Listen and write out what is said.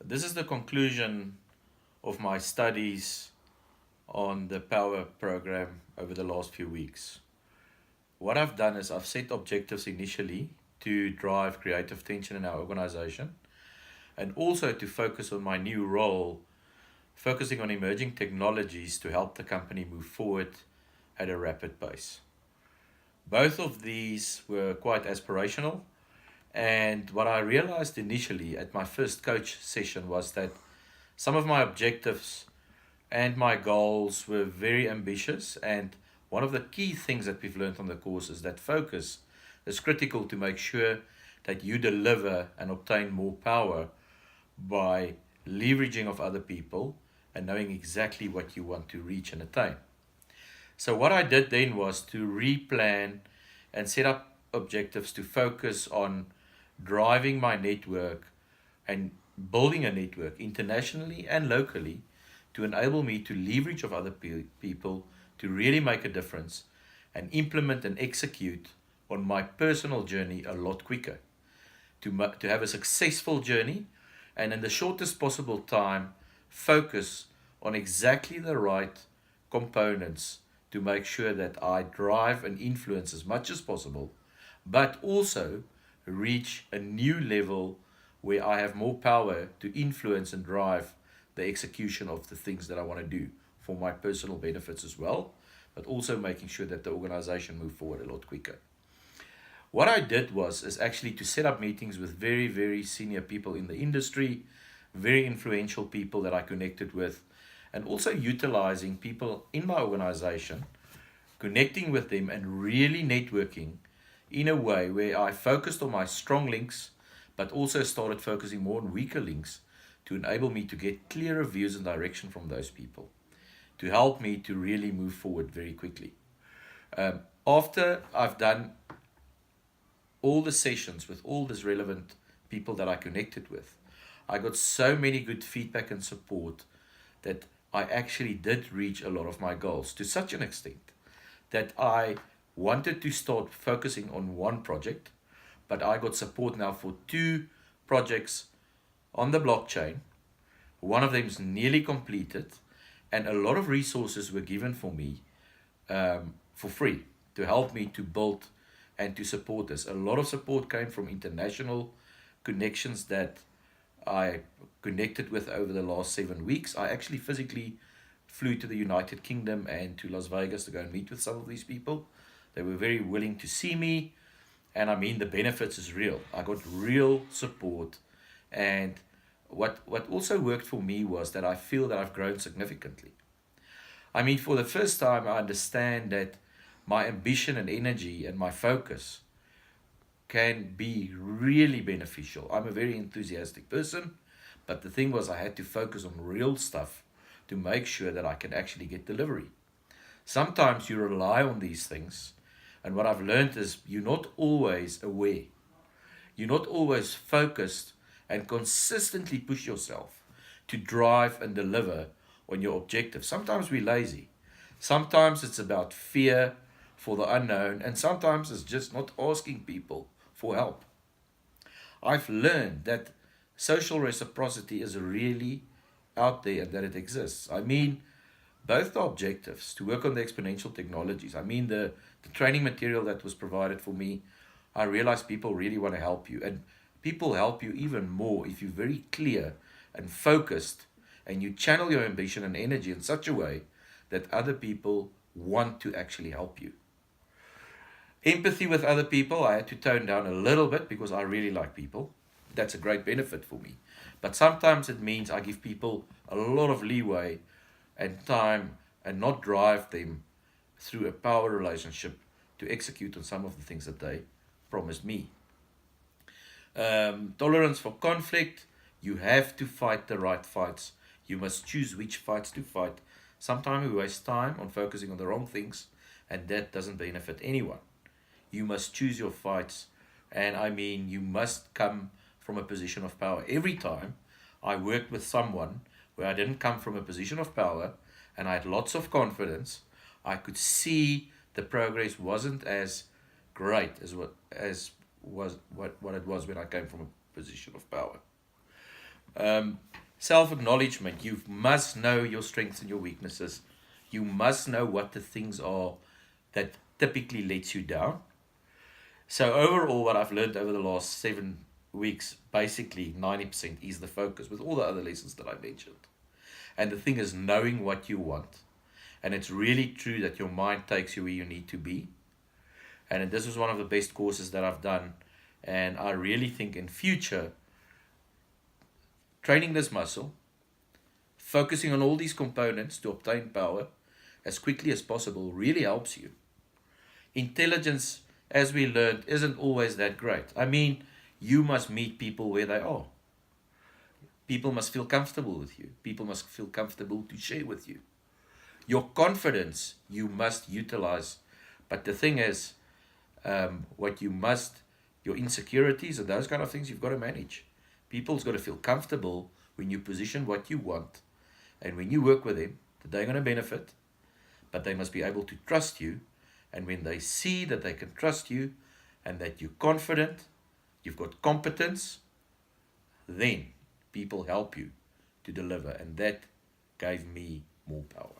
This is the conclusion of my studies on the Power program over the last few weeks. What I've done is I've set objectives initially to drive creative tension in our organization and also to focus on my new role, focusing on emerging technologies to help the company move forward at a rapid pace. Both of these were quite aspirational, and what I realized initially at my first coach session was that some of my objectives and my goals were very ambitious. And one of the key things that we've learned on the course is that focus is critical to make sure that you deliver and obtain more power by leveraging of other people and knowing exactly what you want to reach and attain. So what I did then was to replan and set up objectives to focus on driving my network and building a network internationally and locally to enable me to leverage of other people to really make a difference and implement and execute on my personal journey a lot quicker, to have a successful journey and in the shortest possible time focus on exactly the right components to make sure that I drive and influence as much as possible, but also reach a new level where I have more power to influence and drive the execution of the things that I want to do for my personal benefits as well, but also making sure that the organization move forward a lot quicker. What I did was is actually to set up meetings with very, very senior people in the industry, very influential people that I connected with, and also utilizing people in my organization, connecting with them and really networking in a way where I focused on my strong links, but also started focusing more on weaker links to enable me to get clearer views and direction from those people, to help me to really move forward very quickly. After I've done all the sessions with all these relevant people that I connected with, I got so many good feedback and support that I actually did reach a lot of my goals to such an extent that I wanted to start focusing on one project, but I got support now for two projects on the blockchain. One of them is nearly completed, and a lot of resources were given for me for free to help me to build and to support this. A lot of support came from international connections that I connected with over the last 7 weeks. I actually physically flew to the United Kingdom and to Las Vegas to go and meet with some of these people. They were very willing to see me, and I mean the benefits is real. I got real support, and what also worked for me was that I feel that I've grown significantly. I mean, for the first time, I understand that my ambition and energy and my focus can be really beneficial. I'm a very enthusiastic person, but the thing was, I had to focus on real stuff to make sure that I can actually get delivery. Sometimes you rely on these things, and what I've learned is you're not always aware. You're not always focused and consistently push yourself to drive and deliver on your objective. Sometimes we're lazy. Sometimes it's about fear for the unknown, and sometimes it's just not asking people for help. I've learned that social reciprocity is really out there and that it exists. I mean, both the objectives to work on the exponential technologies, I mean, the training material that was provided for me, I realized people really want to help you. And people help you even more if you're very clear and focused and you channel your ambition and energy in such a way that other people want to actually help you. Empathy with other people, I had to tone down a little bit because I really like people. That's a great benefit for me. But sometimes it means I give people a lot of leeway and time and not drive them through a power relationship to execute on some of the things that they promised me. Tolerance for conflict, you have to fight the right fights. You must choose which fights to fight. Sometimes we waste time on focusing on the wrong things, and that doesn't benefit anyone. You must choose your fights, and I mean, you must come from a position of power. Every time I worked with someone where I didn't come from a position of power and I had lots of confidence, I could see the progress wasn't as great as what it was when I came from a position of power. Self-acknowledgement. You must know your strengths and your weaknesses. You must know what the things are that typically lets you down. So overall, what I've learned over the last 7 weeks, basically 90% is the focus with all the other lessons that I mentioned. And the thing is knowing what you want. And it's really true that your mind takes you where you need to be. And this was one of the best courses that I've done. And I really think in future, training this muscle, focusing on all these components to obtain power as quickly as possible really helps you. Intelligence, as we learned, isn't always that great. I mean, you must meet people where they are. People must feel comfortable with you. People must feel comfortable to share with you. Your confidence, you must utilize. But the thing is, your insecurities and those kind of things, you've got to manage. People's got to feel comfortable when you position what you want. And when you work with them, that they're going to benefit. But they must be able to trust you. And when they see that they can trust you and that you're confident, you've got competence, then people help you to deliver. And that gave me more power.